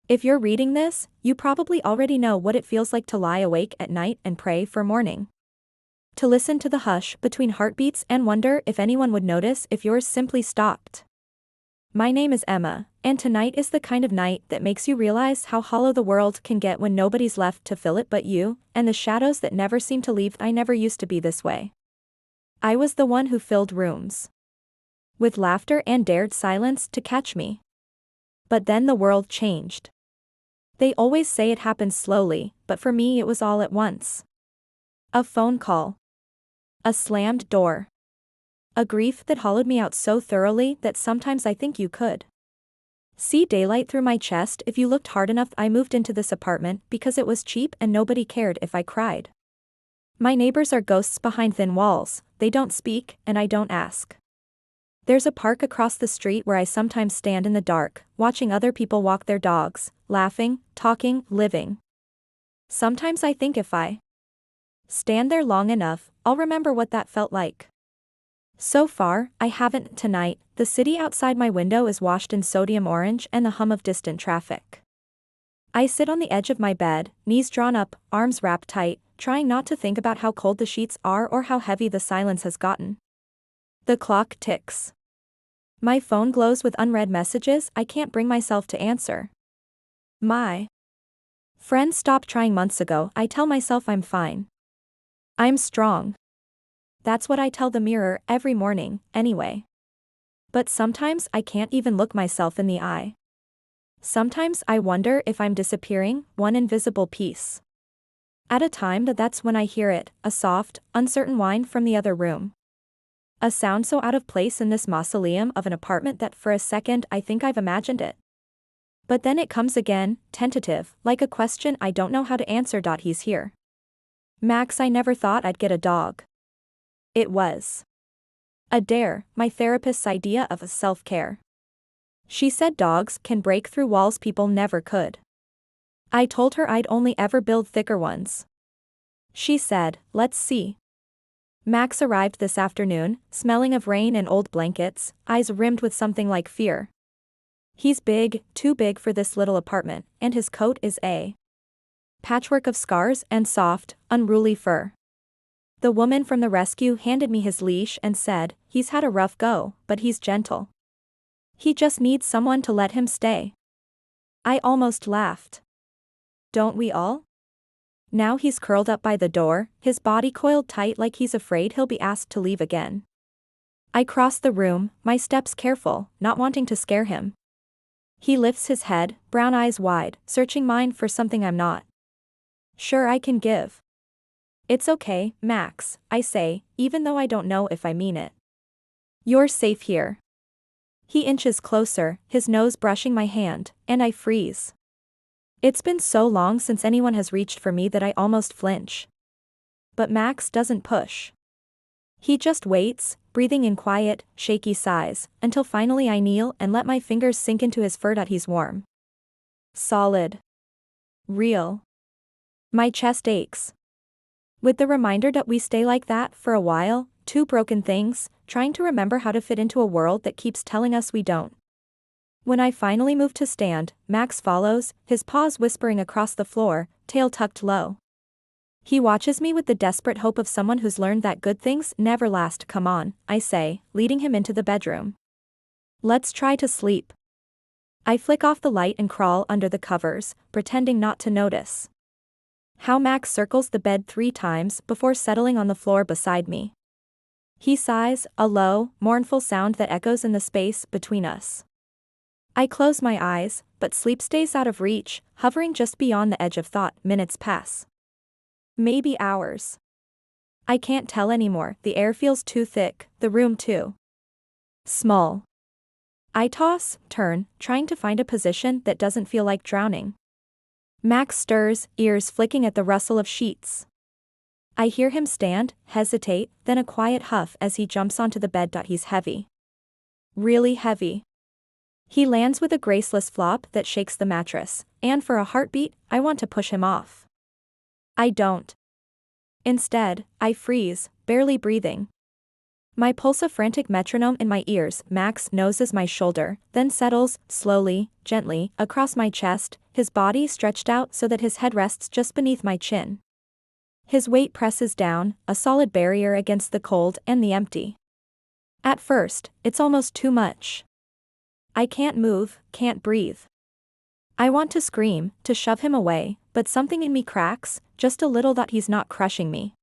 If you're reading this, you probably already know what it feels like to lie awake at night and pray for morning. To listen to the hush between heartbeats and wonder if anyone would notice if yours simply stopped. My name is Emma, and tonight is the kind of night that makes you realize how hollow the world can get when nobody's left to fill it but you, and the shadows that never seem to leave. I never used to be this way. I was the one who filled rooms with laughter and dared silence to catch me. But then the world changed. They always say it happens slowly, but for me it was all at once. A phone call. A slammed door. A grief that hollowed me out so thoroughly that sometimes I think you could see daylight through my chest if you looked hard enough. I moved into this apartment because it was cheap and nobody cared if I cried. My neighbors are ghosts behind thin walls, they don't speak, and I don't ask. There's a park across the street where I sometimes stand in the dark, watching other people walk their dogs, laughing, talking, living. Sometimes I think if I stand there long enough, I'll remember what that felt like. So far, I haven't. Tonight, the city outside my window is washed in sodium orange and the hum of distant traffic. I sit on the edge of my bed, knees drawn up, arms wrapped tight, trying not to think about how cold the sheets are or how heavy the silence has gotten. The clock ticks. My phone glows with unread messages I can't bring myself to answer. My friend stopped trying months ago. I tell myself I'm fine. I'm strong. That's what I tell the mirror every morning, anyway. But sometimes I can't even look myself in the eye. Sometimes I wonder if I'm disappearing, one invisible piece at a time. That's when I hear it, a soft, uncertain whine from the other room. A sound so out of place in this mausoleum of an apartment that for a second I think I've imagined it. But then it comes again, tentative, like a question I don't know how to answer. He's here. Max, I never thought I'd get a dog. It was a dare, my therapist's idea of a self-care. She said dogs can break through walls people never could. I told her I'd only ever build thicker ones. She said, let's see. Max arrived this afternoon, smelling of rain and old blankets, eyes rimmed with something like fear. He's big, too big for this little apartment, and his coat is a patchwork of scars and soft, unruly fur. The woman from the rescue handed me his leash and said, he's had a rough go, but he's gentle. He just needs someone to let him stay. I almost laughed. Don't we all? Now he's curled up by the door, his body coiled tight like he's afraid he'll be asked to leave again. I cross the room, my steps careful, not wanting to scare him. He lifts his head, brown eyes wide, searching mine for something I'm not sure I can give. It's okay, Max, I say, even though I don't know if I mean it. You're safe here. He inches closer, his nose brushing my hand, and I freeze. It's been so long since anyone has reached for me that I almost flinch. But Max doesn't push. He just waits, breathing in quiet, shaky sighs, until finally I kneel and let my fingers sink into his fur. He's warm. Solid. Real. My chest aches. With the reminder that we stay like that for a while, two broken things, trying to remember how to fit into a world that keeps telling us we don't. When I finally move to stand, Max follows, his paws whispering across the floor, tail tucked low. He watches me with the desperate hope of someone who's learned that good things never last. Come on, I say, leading him into the bedroom. Let's try to sleep. I flick off the light and crawl under the covers, pretending not to notice how Max circles the bed 3 times before settling on the floor beside me. He sighs, a low, mournful sound that echoes in the space between us. I close my eyes, but sleep stays out of reach, hovering just beyond the edge of thought. Minutes pass. Maybe hours. I can't tell anymore. The air feels too thick, the room too small. I toss, turn, trying to find a position that doesn't feel like drowning. Max stirs, ears flicking at the rustle of sheets. I hear him stand, hesitate, then a quiet huff as he jumps onto the bed. He's heavy. Really heavy. He lands with a graceless flop that shakes the mattress, and for a heartbeat, I want to push him off. I don't. Instead, I freeze, barely breathing. My pulse a frantic metronome in my ears. Max noses my shoulder, then settles, slowly, gently, across my chest, his body stretched out so that his head rests just beneath my chin. His weight presses down, a solid barrier against the cold and the empty. At first, it's almost too much. I can't move, can't breathe. I want to scream, to shove him away, but something in me cracks, just a little, that he's not crushing me.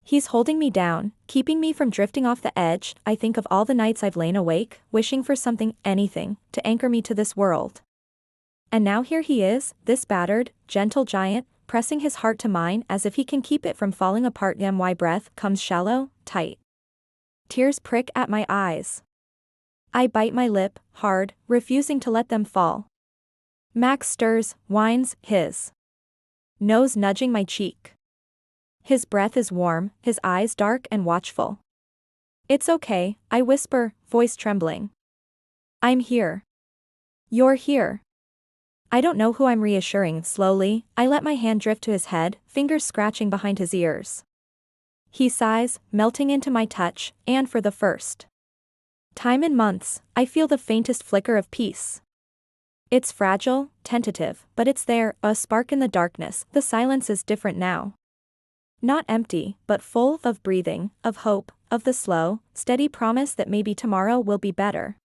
He's holding me down, keeping me from drifting off the edge. I think of all the nights I've lain awake, wishing for something, anything, to anchor me to this world. And now here he is, this battered, gentle giant, pressing his heart to mine as if he can keep it from falling apart. My breath comes shallow, tight. Tears prick at my eyes. I bite my lip, hard, refusing to let them fall. Max stirs, whines, his nose nudging my cheek. His breath is warm, his eyes dark and watchful. It's okay, I whisper, voice trembling. I'm here. You're here. I don't know who I'm reassuring. Slowly, I let my hand drift to his head, fingers scratching behind his ears. He sighs, melting into my touch, and for the first time in months, I feel the faintest flicker of peace. It's fragile, tentative, but it's there, a spark in the darkness. The silence is different now. Not empty, but full of breathing, of hope, of the slow, steady promise that maybe tomorrow will be better.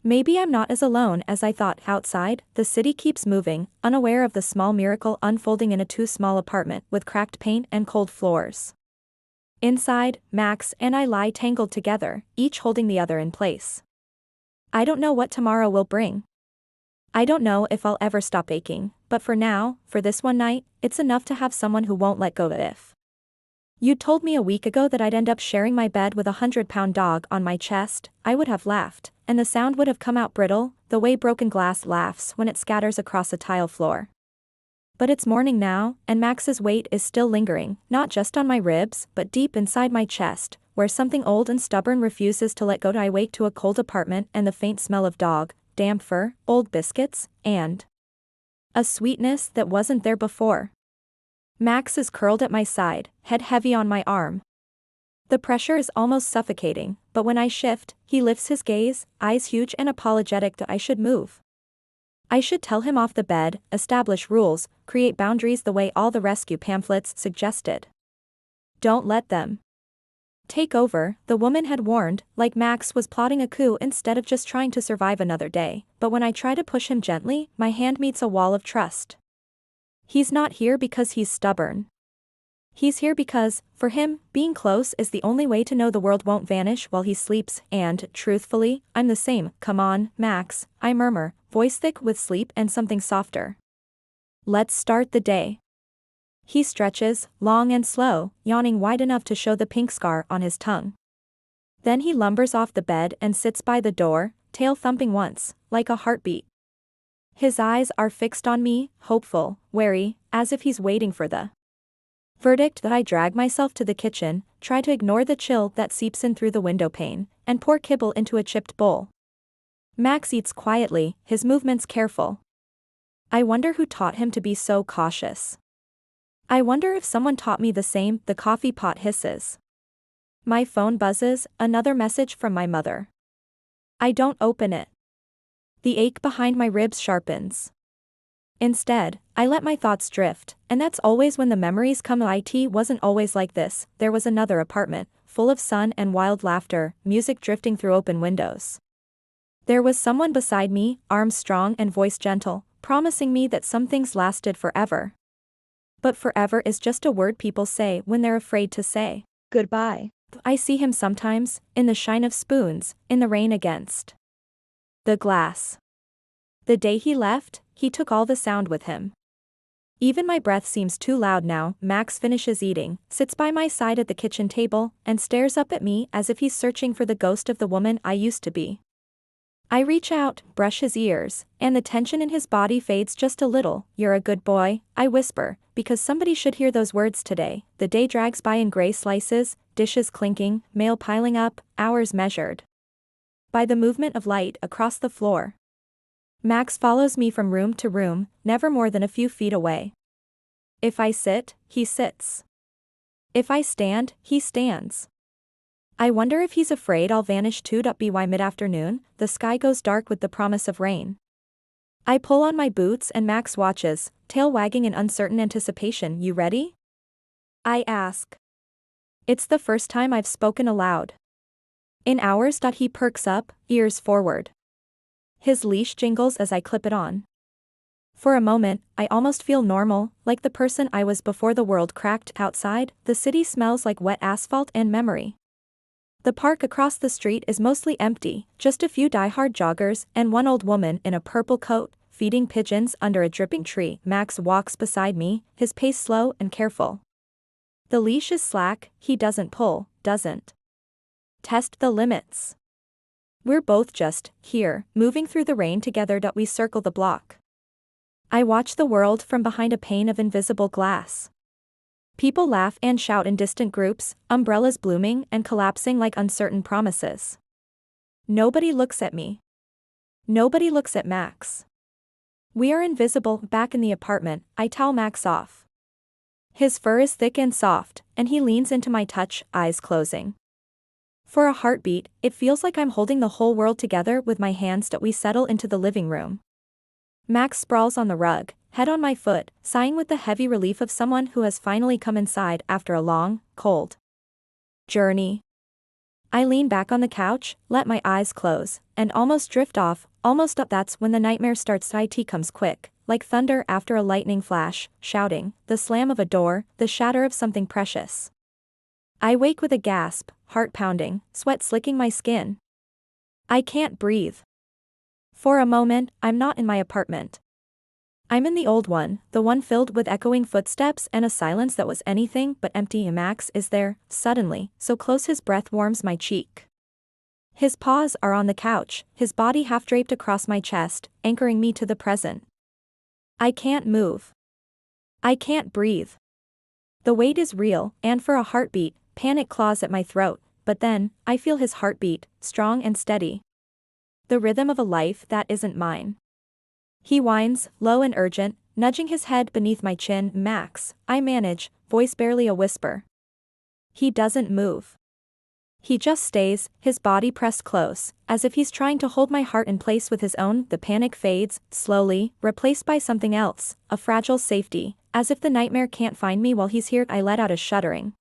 Maybe I'm not as alone as I thought. Outside, the city keeps moving, unaware of the small miracle unfolding in a too small apartment with cracked paint and cold floors. Inside, Max and I lie tangled together, each holding the other in place. I don't know what tomorrow will bring. I don't know if I'll ever stop aching, but for now, for this one night, it's enough to have someone who won't let go. If you told me a week ago that I'd end up sharing my bed with a 100-pound dog on my chest, I would have laughed, and the sound would have come out brittle, the way broken glass laughs when it scatters across a tile floor. But it's morning now, and Max's weight is still lingering, not just on my ribs, but deep inside my chest, where something old and stubborn refuses to let go. I wake to a cold apartment and the faint smell of dog, damp fur, old biscuits, and a sweetness that wasn't there before. Max is curled at my side, head heavy on my arm. The pressure is almost suffocating, but when I shift, he lifts his gaze, eyes huge and apologetic. That I should move. I should tell him off the bed, establish rules, create boundaries the way all the rescue pamphlets suggested. Don't let them take over, the woman had warned, like Max was plotting a coup instead of just trying to survive another day. But when I try to push him gently, my hand meets a wall of trust. He's not here because he's stubborn. He's here because, for him, being close is the only way to know the world won't vanish while he sleeps. And, truthfully, I'm the same. Come on, Max, I murmur, voice thick with sleep and something softer. Let's start the day. He stretches, long and slow, yawning wide enough to show the pink scar on his tongue. Then he lumbers off the bed and sits by the door, tail thumping once, like a heartbeat. His eyes are fixed on me, hopeful, wary, as if he's waiting for the verdict. That I drag myself to the kitchen, try to ignore the chill that seeps in through the window pane, and pour kibble into a chipped bowl. Max eats quietly, his movements careful. I wonder who taught him to be so cautious. I wonder if someone taught me the same. The coffee pot hisses. My phone buzzes, another message from my mother. I don't open it. The ache behind my ribs sharpens. Instead, I let my thoughts drift, and that's always when the memories come. It wasn't always like this. There was another apartment, full of sun and wild laughter, music drifting through open windows. There was someone beside me, arms strong and voice gentle, promising me that some things lasted forever. But forever is just a word people say when they're afraid to say goodbye. I see him sometimes, in the shine of spoons, in the rain against the glass. The day he left, he took all the sound with him. Even my breath seems too loud now. Max finishes eating, sits by my side at the kitchen table, and stares up at me as if he's searching for the ghost of the woman I used to be. I reach out, brush his ears, and the tension in his body fades just a little. You're a good boy, I whisper, because somebody should hear those words today. The day drags by in gray slices, dishes clinking, mail piling up, hours measured by the movement of light across the floor. Max follows me from room to room, never more than a few feet away. If I sit, he sits. If I stand, he stands. I wonder if he's afraid I'll vanish too. By mid-afternoon, the sky goes dark with the promise of rain. I pull on my boots and Max watches, tail wagging in uncertain anticipation. You ready? I ask. It's the first time I've spoken aloud. In hours. He perks up, ears forward. His leash jingles as I clip it on. For a moment, I almost feel normal, like the person I was before the world cracked. Outside, the city smells like wet asphalt and memory. The park across the street is mostly empty, just a few die-hard joggers and one old woman in a purple coat, feeding pigeons under a dripping tree. Max walks beside me, his pace slow and careful. The leash is slack, he doesn't pull, doesn't test the limits. We're both just here, moving through the rain together. We circle the block. I watch the world from behind a pane of invisible glass. People laugh and shout in distant groups, umbrellas blooming and collapsing like uncertain promises. Nobody looks at me. Nobody looks at Max. We are invisible. Back in the apartment, I towel Max off. His fur is thick and soft, and he leans into my touch, eyes closing. For a heartbeat, it feels like I'm holding the whole world together with my hands. We settle into the living room. Max sprawls on the rug, head on my foot, sighing with the heavy relief of someone who has finally come inside after a long, cold journey. I lean back on the couch, let my eyes close, and almost drift off, almost up. That's when the nightmare starts. It comes quick, like thunder after a lightning flash, shouting, the slam of a door, the shatter of something precious. I wake with a gasp, heart pounding, sweat slicking my skin. I can't breathe. For a moment, I'm not in my apartment. I'm in the old one, the one filled with echoing footsteps and a silence that was anything but empty. Max is there, suddenly, so close his breath warms my cheek. His paws are on the couch, his body half draped across my chest, anchoring me to the present. I can't move. I can't breathe. The weight is real, and for a heartbeat, panic claws at my throat, but then, I feel his heartbeat, strong and steady. The rhythm of a life that isn't mine. He whines, low and urgent, nudging his head beneath my chin. Max, I manage, voice barely a whisper. He doesn't move. He just stays, his body pressed close, as if he's trying to hold my heart in place with his own. The panic fades, slowly, replaced by something else, a fragile safety, as if the nightmare can't find me while he's here. I let out a shuddering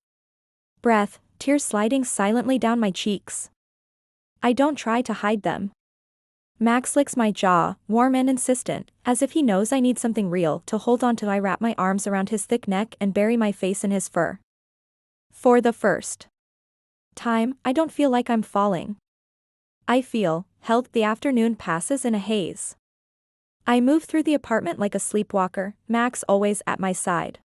breath, tears sliding silently down my cheeks. I don't try to hide them. Max licks my jaw, warm and insistent, as if he knows I need something real to hold on to. I wrap my arms around his thick neck and bury my face in his fur. For the first time, I don't feel like I'm falling. I feel held. The afternoon passes in a haze. I move through the apartment like a sleepwalker, Max always at my side.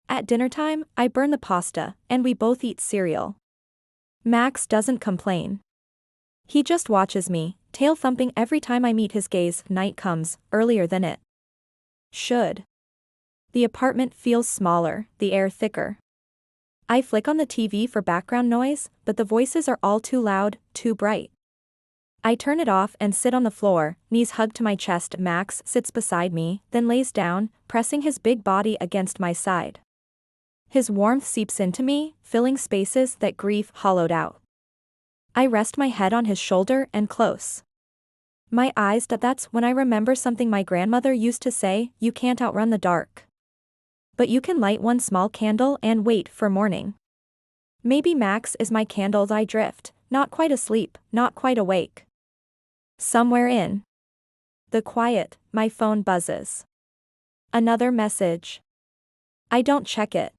At dinner time, I burn the pasta, and we both eat cereal. Max doesn't complain. He just watches me, tail thumping every time I meet his gaze. Night comes, earlier than it should. The apartment feels smaller, the air thicker. I flick on the TV for background noise, but the voices are all too loud, too bright. I turn it off and sit on the floor, knees hugged to my chest. Max sits beside me, then lays down, pressing his big body against my side. His warmth seeps into me, filling spaces that grief hollowed out. I rest my head on his shoulder and close my eyes. That's when I remember something my grandmother used to say, you can't outrun the dark. But you can light one small candle and wait for morning. Maybe Max is my candle. I drift, not quite asleep, not quite awake. Somewhere in the quiet, my phone buzzes. Another message. I don't check it.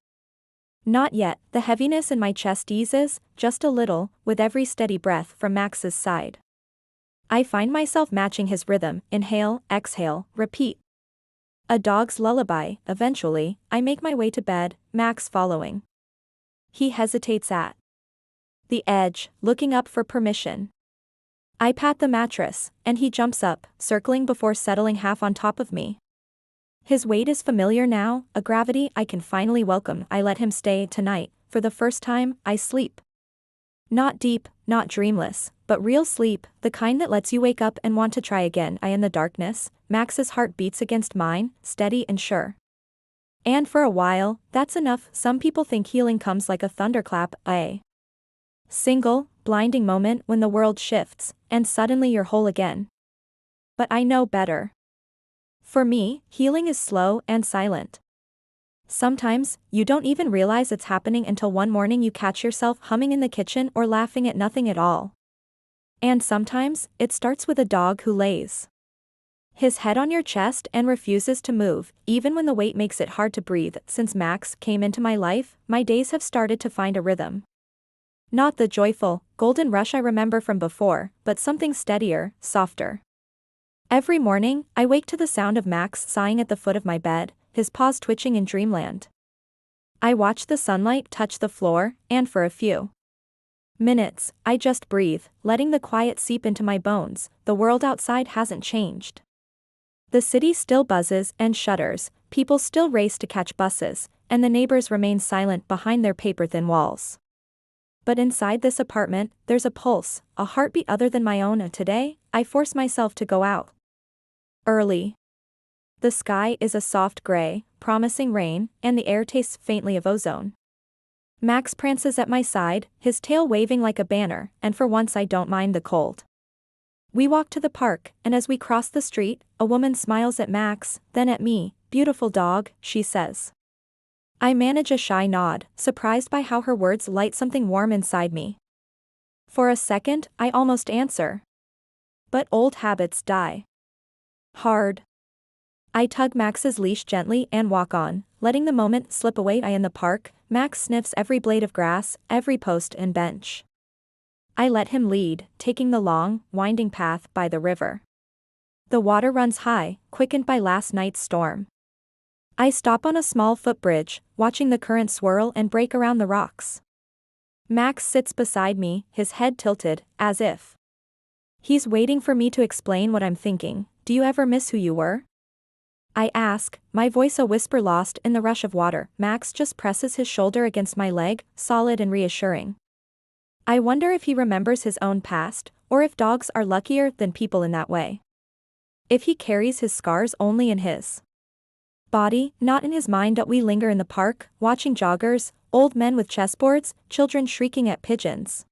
Not yet. The heaviness in my chest eases, just a little, with every steady breath from Max's side. I find myself matching his rhythm, inhale, exhale, repeat. A dog's lullaby. Eventually, I make my way to bed, Max following. He hesitates at the edge, looking up for permission. I pat the mattress, and he jumps up, circling before settling half on top of me. His weight is familiar now, a gravity I can finally welcome. I let him stay tonight. For the first time, I sleep. Not deep, not dreamless, but real sleep, the kind that lets you wake up and want to try again. In the darkness, Max's heart beats against mine, steady and sure. And for a while, that's enough. Some people think healing comes like a thunderclap. I single, blinding moment when the world shifts, and suddenly you're whole again. But I know better. For me, healing is slow and silent. Sometimes, you don't even realize it's happening until one morning you catch yourself humming in the kitchen or laughing at nothing at all. And sometimes, it starts with a dog who lays his head on your chest and refuses to move, even when the weight makes it hard to breathe. Since Max came into my life, my days have started to find a rhythm. Not the joyful, golden rush I remember from before, but something steadier, softer. Every morning, I wake to the sound of Max sighing at the foot of my bed, his paws twitching in dreamland. I watch the sunlight touch the floor, and for a few minutes, I just breathe, letting the quiet seep into my bones. The world outside hasn't changed. The city still buzzes and shudders, people still race to catch buses, and the neighbors remain silent behind their paper-thin walls. But inside this apartment, there's a pulse, a heartbeat other than my own. Today, I force myself to go out early. The sky is a soft gray, promising rain, and the air tastes faintly of ozone. Max prances at my side, his tail waving like a banner, and for once I don't mind the cold. We walk to the park, and as we cross the street, a woman smiles at Max, then at me. "Beautiful dog," she says. I manage a shy nod, surprised by how her words light something warm inside me. For a second, I almost answer. But old habits die hard. I tug Max's leash gently and walk on, letting the moment slip away. In the park, Max sniffs every blade of grass, every post and bench. I let him lead, taking the long, winding path by the river. The water runs high, quickened by last night's storm. I stop on a small footbridge, watching the current swirl and break around the rocks. Max sits beside me, his head tilted, as if he's waiting for me to explain what I'm thinking. "Do you ever miss who you were?" I ask, my voice a whisper lost in the rush of water. Max just presses his shoulder against my leg, solid and reassuring. I wonder if he remembers his own past, or if dogs are luckier than people in that way. If he carries his scars only in his body, not in his mind. We linger in the park, watching joggers, old men with chessboards, children shrieking at pigeons.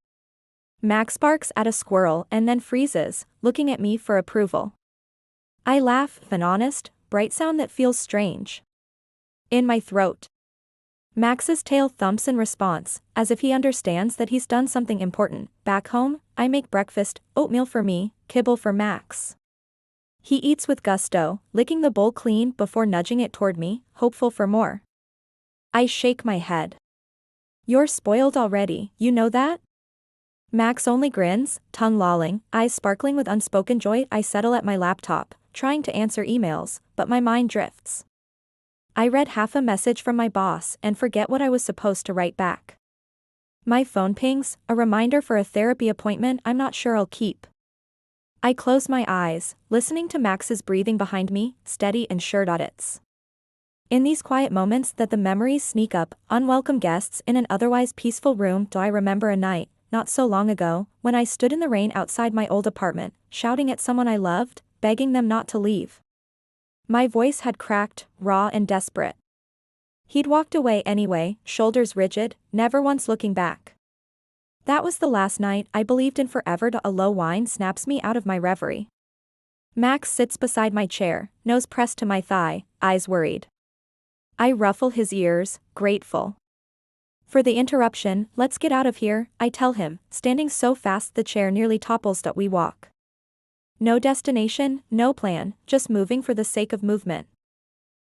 Max barks at a squirrel and then freezes, looking at me for approval. I laugh, an honest, bright sound that feels strange in my throat. Max's tail thumps in response, as if he understands that he's done something important. Back home, I make breakfast, oatmeal for me, kibble for Max. He eats with gusto, licking the bowl clean before nudging it toward me, hopeful for more. I shake my head. "You're spoiled already, you know that?" Max only grins, tongue lolling, eyes sparkling with unspoken joy. I settle at my laptop, trying to answer emails, but my mind drifts. I read half a message from my boss and forget what I was supposed to write back. My phone pings, a reminder for a therapy appointment I'm not sure I'll keep. I close my eyes, listening to Max's breathing behind me, steady and sure. It's in these quiet moments that the memories sneak up, unwelcome guests in an otherwise peaceful room. Do I remember a night, not so long ago, when I stood in the rain outside my old apartment, shouting at someone I loved, begging them not to leave. My voice had cracked, raw and desperate. He'd walked away anyway, shoulders rigid, never once looking back. That was the last night I believed in forever. A low whine snaps me out of my reverie. Max sits beside my chair, nose pressed to my thigh, eyes worried. I ruffle his ears, grateful for the interruption. "Let's get out of here," I tell him, standing so fast the chair nearly topples. We walk. No destination, no plan, just moving for the sake of movement.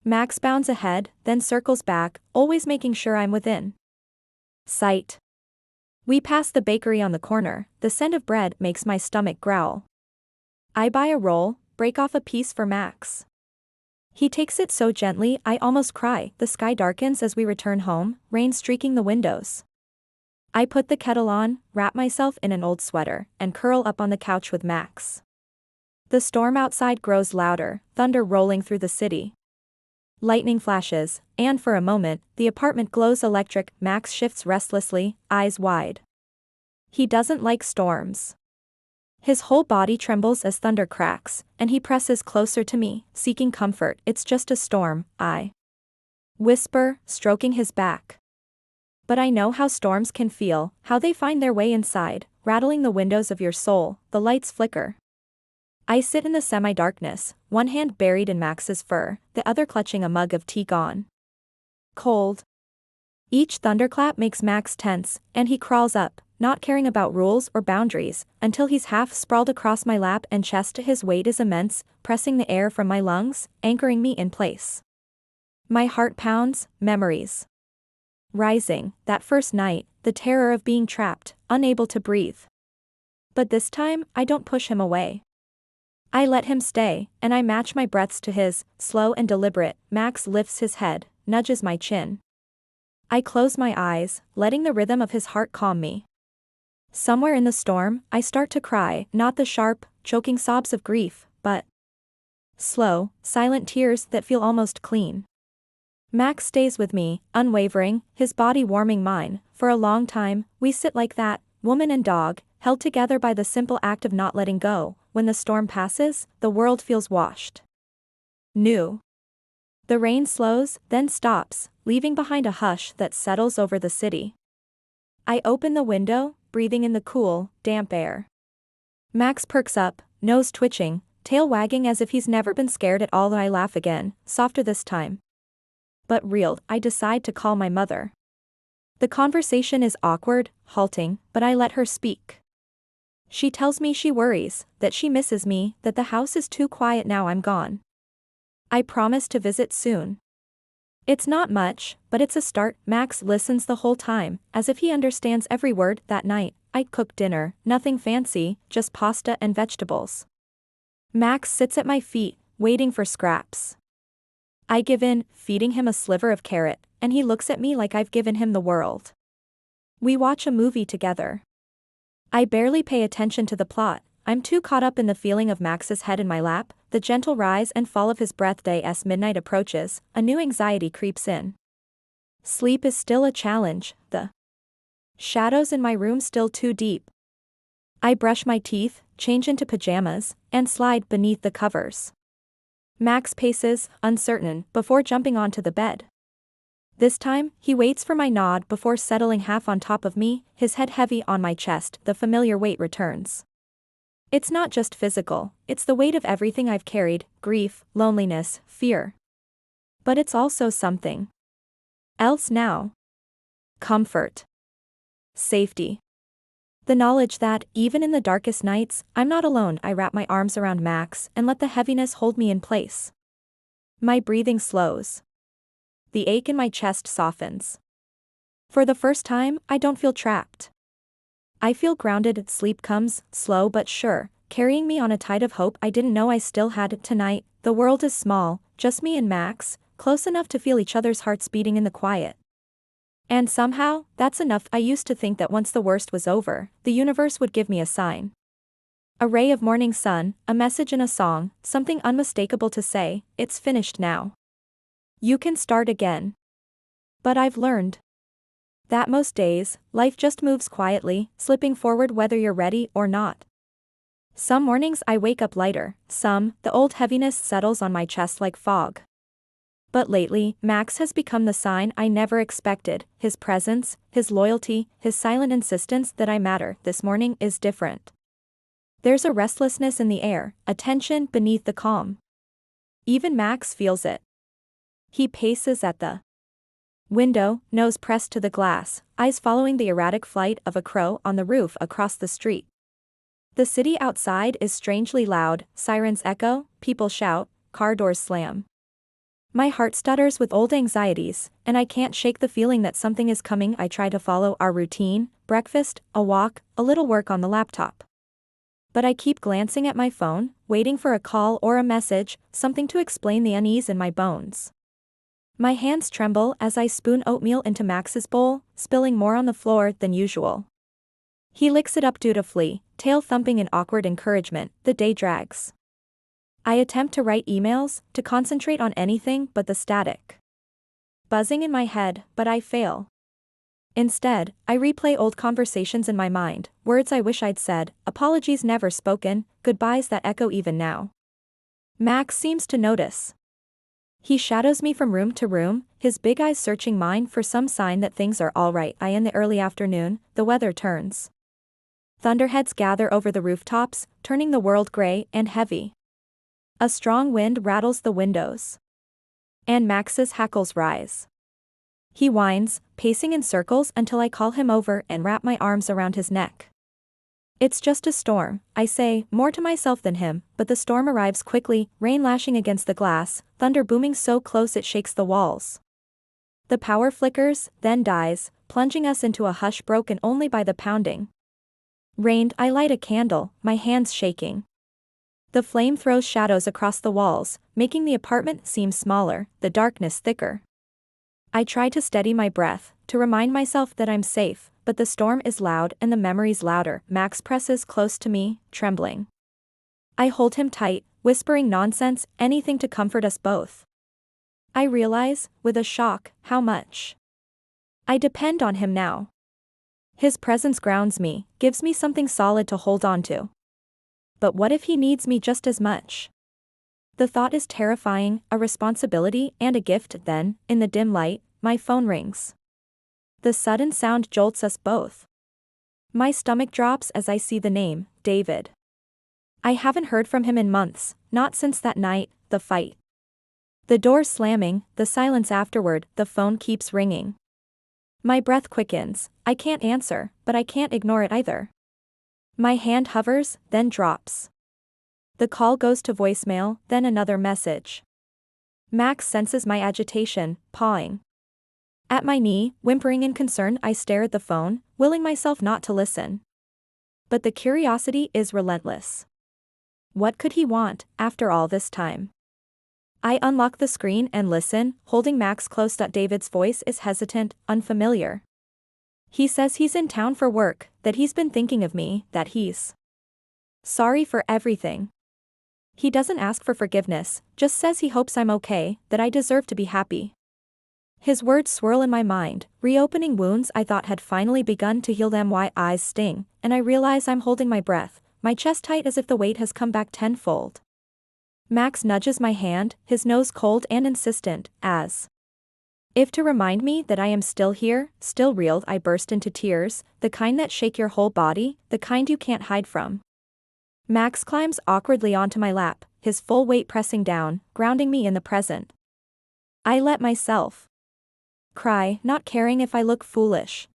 Max bounds ahead, then circles back, always making sure I'm within sight. We pass the bakery on the corner. The scent of bread makes my stomach growl. I buy a roll, break off a piece for Max. He takes it so gently I almost cry. The sky darkens as we return home, rain streaking the windows. I put the kettle on, wrap myself in an old sweater, and curl up on the couch with Max. The storm outside grows louder, thunder rolling through the city. Lightning flashes, and for a moment, the apartment glows electric. Max shifts restlessly, eyes wide. He doesn't like storms. His whole body trembles as thunder cracks, and he presses closer to me, seeking comfort. "It's just a storm," I whisper, stroking his back. But I know how storms can feel, how they find their way inside, rattling the windows of your soul. The lights flicker. I sit in the semi-darkness, one hand buried in Max's fur, the other clutching a mug of tea gone cold. Each thunderclap makes Max tense, and he crawls up, not caring about rules or boundaries, until he's half sprawled across my lap and chest. His weight is immense, pressing the air from my lungs, anchoring me in place. My heart pounds, memories rising, that first night, the terror of being trapped, unable to breathe. But this time, I don't push him away. I let him stay, and I match my breaths to his, slow and deliberate. Max lifts his head, nudges my chin. I close my eyes, letting the rhythm of his heart calm me. Somewhere in the storm, I start to cry, not the sharp, choking sobs of grief, but slow, silent tears that feel almost clean. Max stays with me, unwavering, his body warming mine. For a long time, we sit like that, woman and dog, held together by the simple act of not letting go. When the storm passes, the world feels washed new. The rain slows, then stops, leaving behind a hush that settles over the city. I open the window, breathing in the cool, damp air. Max perks up, nose twitching, tail wagging as if he's never been scared at all. I laugh again, softer this time. But real. I decide to call my mother. The conversation is awkward, halting, but I let her speak. She tells me she worries, that she misses me, that the house is too quiet now I'm gone. I promise to visit soon. It's not much, but it's a start. Max listens the whole time, as if he understands every word. That night, I cooked dinner, nothing fancy, just pasta and vegetables. Max sits at my feet, waiting for scraps. I give in, feeding him a sliver of carrot, and he looks at me like I've given him the world. We watch a movie together. I barely pay attention to the plot, I'm too caught up in the feeling of Max's head in my lap, the gentle rise and fall of his breath. As midnight approaches, a new anxiety creeps in. Sleep is still a challenge, the shadows in my room still too deep. I brush my teeth, change into pajamas, and slide beneath the covers. Max paces, uncertain, before jumping onto the bed. This time, he waits for my nod before settling half on top of me, his head heavy on my chest. The familiar weight returns. It's not just physical, it's the weight of everything I've carried, grief, loneliness, fear. But it's also something else now. Comfort. Safety. The knowledge that, even in the darkest nights, I'm not alone. I wrap my arms around Max and let the heaviness hold me in place. My breathing slows. The ache in my chest softens. For the first time, I don't feel trapped. I feel grounded. Sleep comes, slow but sure, carrying me on a tide of hope I didn't know I still had. Tonight, the world is small, just me and Max, close enough to feel each other's hearts beating in the quiet. And somehow, that's enough. I used to think that once the worst was over, the universe would give me a sign. A ray of morning sun, a message in a song, something unmistakable to say, it's finished now. You can start again. But I've learned that most days, life just moves quietly, slipping forward whether you're ready or not. Some mornings I wake up lighter, some, the old heaviness settles on my chest like fog. But lately, Max has become the sign I never expected, his presence, his loyalty, his silent insistence that I matter. This morning is different. There's a restlessness in the air, a tension beneath the calm. Even Max feels it. He paces at the window, nose pressed to the glass, eyes following the erratic flight of a crow on the roof across the street. The city outside is strangely loud, sirens echo, people shout, car doors slam. My heart stutters with old anxieties, and I can't shake the feeling that something is coming. I try to follow our routine, breakfast, a walk, a little work on the laptop. But I keep glancing at my phone, waiting for a call or a message, something to explain the unease in my bones. My hands tremble as I spoon oatmeal into Max's bowl, spilling more on the floor than usual. He licks it up dutifully, tail thumping in awkward encouragement. The day drags. I attempt to write emails, to concentrate on anything but the static buzzing in my head, but I fail. Instead, I replay old conversations in my mind, words I wish I'd said, apologies never spoken, goodbyes that echo even now. Max seems to notice. He shadows me from room to room, his big eyes searching mine for some sign that things are alright. In the early afternoon, the weather turns. Thunderheads gather over the rooftops, turning the world gray and heavy. A strong wind rattles the windows. And Max's hackles rise. He whines, pacing in circles until I call him over and wrap my arms around his neck. It's just a storm, I say, more to myself than him, but the storm arrives quickly, rain lashing against the glass, thunder booming so close it shakes the walls. The power flickers, then dies, plunging us into a hush broken only by the pounding. Rained, I light a candle, my hands shaking. The flame throws shadows across the walls, making the apartment seem smaller, the darkness thicker. I try to steady my breath, to remind myself that I'm safe, but the storm is loud and the memories louder. Max presses close to me, trembling. I hold him tight, whispering nonsense, anything to comfort us both. I realize, with a shock, how much I depend on him now. His presence grounds me, gives me something solid to hold on to. But what if he needs me just as much? The thought is terrifying, a responsibility and a gift. Then, in the dim light, my phone rings. The sudden sound jolts us both. My stomach drops as I see the name, David. I haven't heard from him in months, not since that night, the fight. The door slamming, the silence afterward, the phone keeps ringing. My breath quickens, I can't answer, but I can't ignore it either. My hand hovers, then drops. The call goes to voicemail, then another message. Max senses my agitation, pawing at my knee, whimpering in concern. I stare at the phone, willing myself not to listen. But the curiosity is relentless. What could he want, after all this time? I unlock the screen and listen, holding Max close. David's voice is hesitant, unfamiliar. He says he's in town for work, that he's been thinking of me, that he's sorry for everything. He doesn't ask for forgiveness, just says he hopes I'm okay, that I deserve to be happy. His words swirl in my mind, reopening wounds I thought had finally begun to heal. Them my eyes sting, and I realize I'm holding my breath, my chest tight as if the weight has come back tenfold. Max nudges my hand, his nose cold and insistent, as if to remind me that I am still here, still real. I burst into tears, the kind that shake your whole body, the kind you can't hide from. Max climbs awkwardly onto my lap, his full weight pressing down, grounding me in the present. I let myself cry, not caring if I look foolish.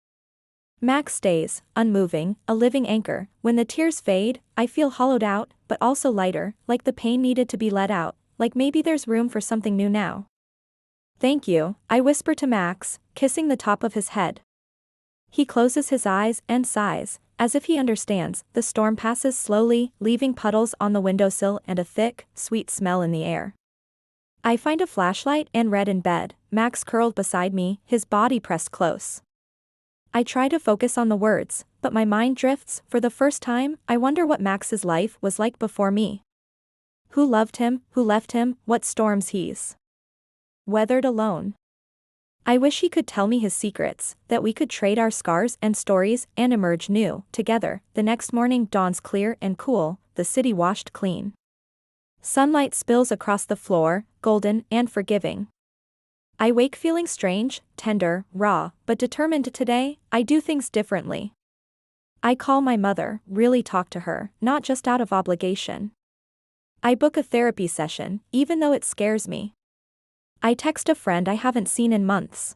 Max stays, unmoving, a living anchor. When the tears fade, I feel hollowed out, but also lighter, like the pain needed to be let out, like maybe there's room for something new now. Thank you, I whisper to Max, kissing the top of his head. He closes his eyes and sighs, as if he understands. The storm passes slowly, leaving puddles on the windowsill and a thick, sweet smell in the air. I find a flashlight and read in bed, Max curled beside me, his body pressed close. I try to focus on the words, but my mind drifts. For the first time, I wonder what Max's life was like before me. Who loved him, who left him, what storms he's weathered alone. I wish he could tell me his secrets, that we could trade our scars and stories and emerge new, together. The next morning dawns clear and cool, the city washed clean. Sunlight spills across the floor, golden and forgiving. I wake feeling strange, tender, raw, but determined. Today, I do things differently. I call my mother, really talk to her, not just out of obligation. I book a therapy session, even though it scares me. I text a friend I haven't seen in months.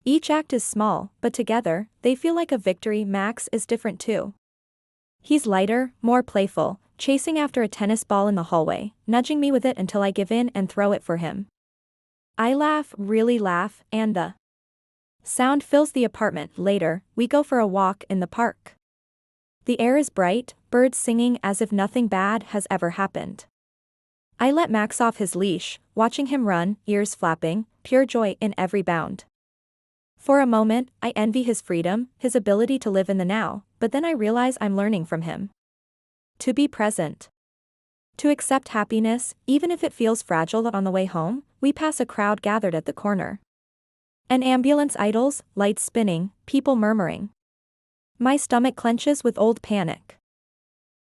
Each act is small, but together, they feel like a victory. Max is different too. He's lighter, more playful, chasing after a tennis ball in the hallway, nudging me with it until I give in and throw it for him. I laugh, really laugh, and the sound fills the apartment. Later, we go for a walk in the park. The air is bright, birds singing as if nothing bad has ever happened. I let Max off his leash, watching him run, ears flapping, pure joy in every bound. For a moment, I envy his freedom, his ability to live in the now, but then I realize I'm learning from him. To be present. To accept happiness, even if it feels fragile. On the way home, we pass a crowd gathered at the corner. An ambulance idles, lights spinning, people murmuring. My stomach clenches with old panic.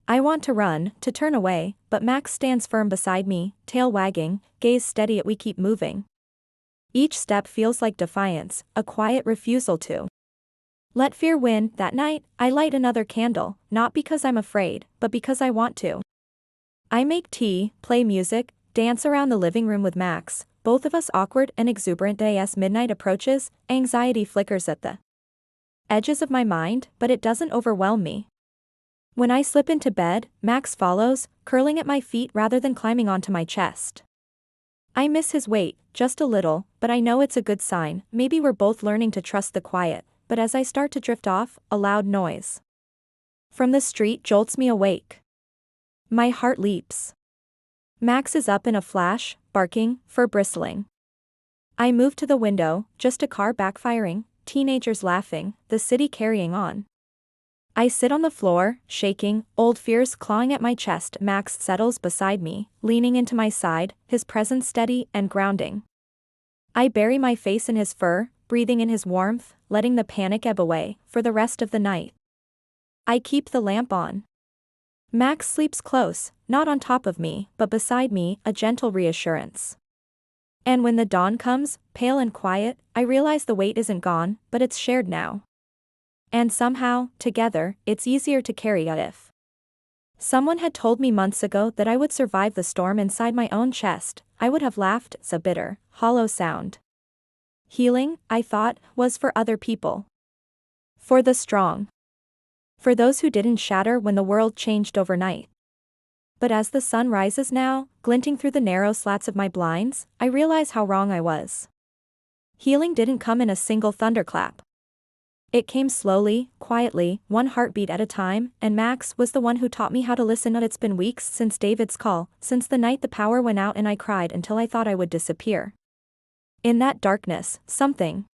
I want to run, to turn away, but Max stands firm beside me, tail wagging, gaze steady. We keep moving. Each step feels like defiance, a quiet refusal to let fear win. That night, I light another candle, not because I'm afraid, but because I want to. I make tea, play music, dance around the living room with Max, both of us awkward and exuberant. As midnight approaches, anxiety flickers at the edges of my mind, but it doesn't overwhelm me. When I slip into bed, Max follows, curling at my feet rather than climbing onto my chest. I miss his weight, just a little, but I know it's a good sign. Maybe we're both learning to trust the quiet. But as I start to drift off, a loud noise from the street jolts me awake. My heart leaps. Max is up in a flash, barking, fur bristling. I move to the window, just a car backfiring, teenagers laughing, the city carrying on. I sit on the floor, shaking, old fears clawing at my chest. Max settles beside me, leaning into my side, his presence steady and grounding. I bury my face in his fur, breathing in his warmth, letting the panic ebb away. For the rest of the night, I keep the lamp on. Max sleeps close, not on top of me, but beside me, a gentle reassurance. And when the dawn comes, pale and quiet, I realize the weight isn't gone, but it's shared now. And somehow, together, it's easier to carry. If someone had told me months ago that I would survive the storm inside my own chest, I would have laughed. It's a bitter, hollow sound. Healing, I thought, was for other people. For the strong. For those who didn't shatter when the world changed overnight. But as the sun rises now, glinting through the narrow slats of my blinds, I realize how wrong I was. Healing didn't come in a single thunderclap. It came slowly, quietly, one heartbeat at a time, and Max was the one who taught me how to listen. It's been weeks since David's call, since the night the power went out and I cried until I thought I would disappear. In that darkness, something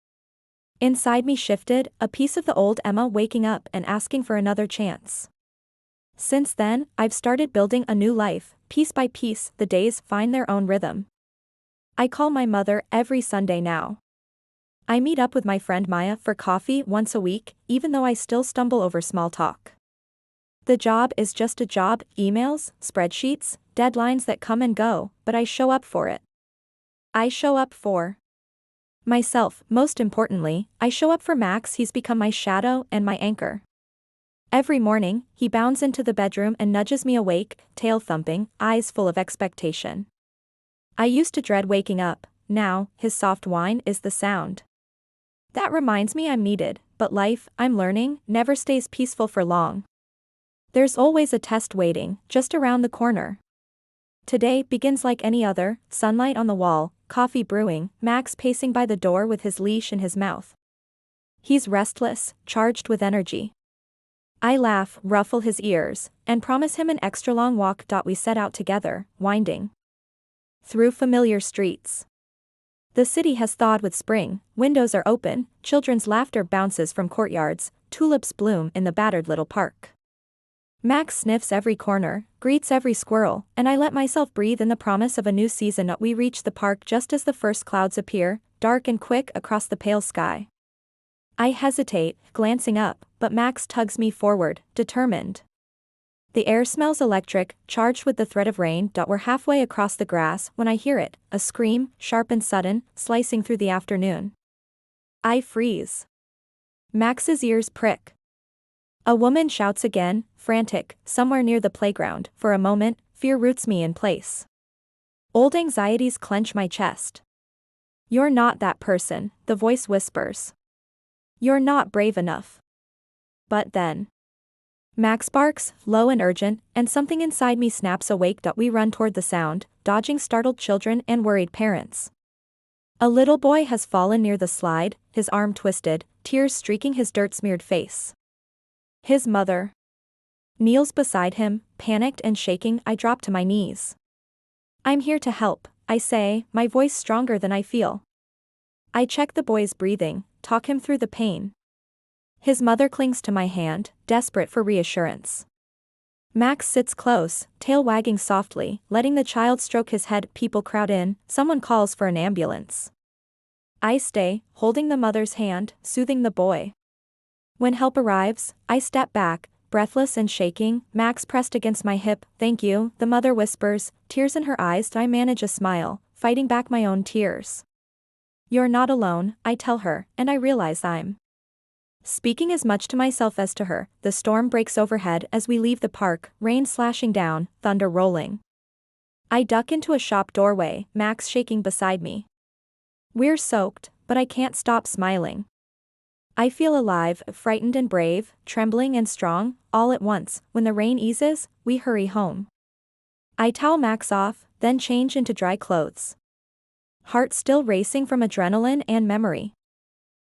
inside me shifted, a piece of the old Emma waking up and asking for another chance. Since then, I've started building a new life, piece by piece. The days find their own rhythm. I call my mother every Sunday now. I meet up with my friend Maya for coffee once a week, even though I still stumble over small talk. The job is just a job, emails, spreadsheets, deadlines that come and go, but I show up for it. I show up for myself. Most importantly, I show up for Max. He's become my shadow and my anchor. Every morning, he bounds into the bedroom and nudges me awake, tail thumping, eyes full of expectation. I used to dread waking up. Now, his soft whine is the sound that reminds me I'm needed, but life, I'm learning, never stays peaceful for long. There's always a test waiting, just around the corner. Today begins like any other, sunlight on the wall, coffee brewing, Max pacing by the door with his leash in his mouth. He's restless, charged with energy. I laugh, ruffle his ears, and promise him an extra long walk. We set out together, winding through familiar streets. The city has thawed with spring, windows are open, children's laughter bounces from courtyards, tulips bloom in the battered little park. Max sniffs every corner, greets every squirrel, and I let myself breathe in the promise of a new season. We reach the park just as the first clouds appear, dark and quick across the pale sky. I hesitate, glancing up, but Max tugs me forward, determined. The air smells electric, charged with the threat of rain. We're halfway across the grass when I hear it, a scream, sharp and sudden, slicing through the afternoon. I freeze. Max's ears prick. A woman shouts again, frantic, somewhere near the playground. For a moment, fear roots me in place. Old anxieties clench my chest. You're not that person, the voice whispers. You're not brave enough. But then Max barks, low and urgent, and something inside me snaps awake. We run toward the sound, dodging startled children and worried parents. A little boy has fallen near the slide, his arm twisted, tears streaking his dirt-smeared face. His mother kneels beside him, panicked and shaking. I drop to my knees. I'm here to help, I say, my voice stronger than I feel. I check the boy's breathing, talk him through the pain. His mother clings to my hand, desperate for reassurance. Max sits close, tail wagging softly, letting the child stroke his head. People crowd in, someone calls for an ambulance. I stay, holding the mother's hand, soothing the boy. When help arrives, I step back, breathless and shaking, Max pressed against my hip. Thank you, the mother whispers, tears in her eyes. I manage a smile, fighting back my own tears. You're not alone, I tell her, and I realize I'm speaking as much to myself as to her. The storm breaks overhead as we leave the park, rain slashing down, thunder rolling. I duck into a shop doorway, Max shaking beside me. We're soaked, but I can't stop smiling. I feel alive, frightened and brave, trembling and strong, all at once. When the rain eases, we hurry home. I towel Max off, then change into dry clothes. Heart still racing from adrenaline and memory.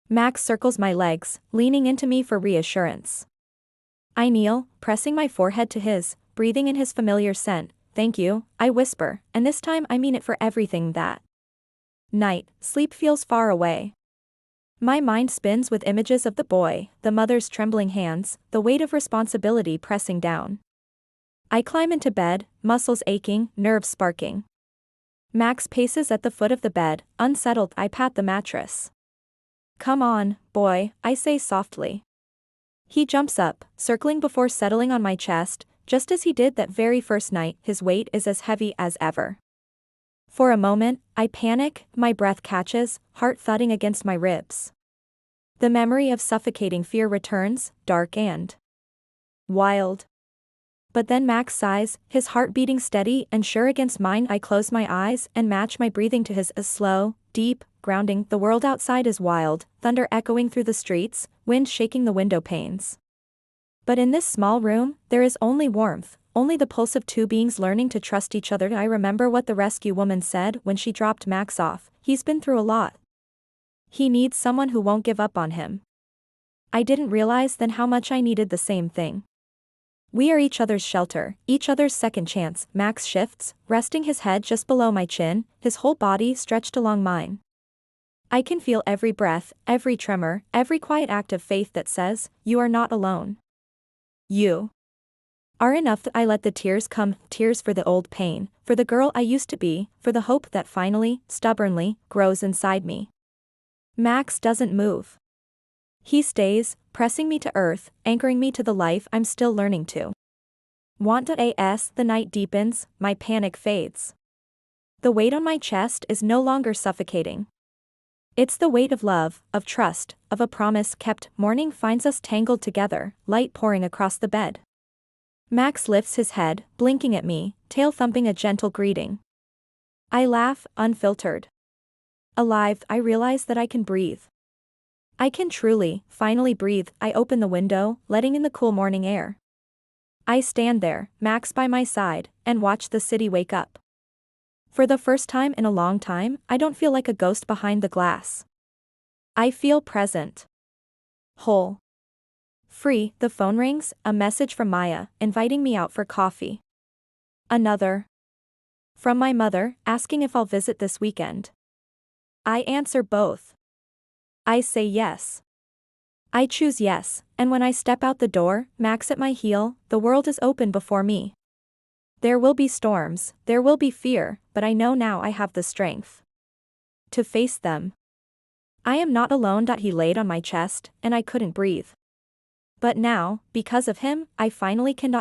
Max circles my legs, leaning into me for reassurance. I kneel, pressing my forehead to his, breathing in his familiar scent. Thank you, I whisper, and this time I mean it for everything that night. Sleep feels far away. My mind spins with images of the boy, the mother's trembling hands, the weight of responsibility pressing down. I climb into bed, muscles aching, nerves sparking. Max paces at the foot of the bed, unsettled. I pat the mattress. Come on, boy, I say softly. He jumps up, circling before settling on my chest, just as he did that very first night. His weight is as heavy as ever. For a moment, I panic, my breath catches, heart thudding against my ribs. The memory of suffocating fear returns, dark and wild. But then Max sighs, his heart beating steady and sure against mine. I close my eyes and match my breathing to his, slow, deep, grounding. The world outside is wild, thunder echoing through the streets, wind shaking the window panes. But in this small room, there is only warmth, only the pulse of two beings learning to trust each other. I remember what the rescue woman said when she dropped Max off. He's been through a lot. He needs someone who won't give up on him. I didn't realize then how much I needed the same thing. We are each other's shelter, each other's second chance. Max shifts, resting his head just below my chin, his whole body stretched along mine. I can feel every breath, every tremor, every quiet act of faith that says, you are not alone. You are enough. That I let the tears come, tears for the old pain, for the girl I used to be, for the hope that finally, stubbornly, grows inside me. Max doesn't move. He stays, pressing me to earth, anchoring me to the life I'm still learning to want. As the night deepens, my panic fades. The weight on my chest is no longer suffocating. It's the weight of love, of trust, of a promise kept. Morning finds us tangled together, light pouring across the bed. Max lifts his head, blinking at me, tail thumping a gentle greeting. I laugh, unfiltered. Alive, I realize that I can breathe. I can truly, finally breathe. I open the window, letting in the cool morning air. I stand there, Max by my side, and watch the city wake up. For the first time in a long time, I don't feel like a ghost behind the glass. I feel present. Whole. Free. The phone rings, a message from Maya, inviting me out for coffee. Another. From my mother, asking if I'll visit this weekend. I answer both. I say yes. I choose yes, and when I step out the door, Max at my heel, the world is open before me. There will be storms, there will be fear, but I know now I have the strength to face them. I am not alone. He laid on my chest, and I couldn't breathe. But now, because of him, I finally can.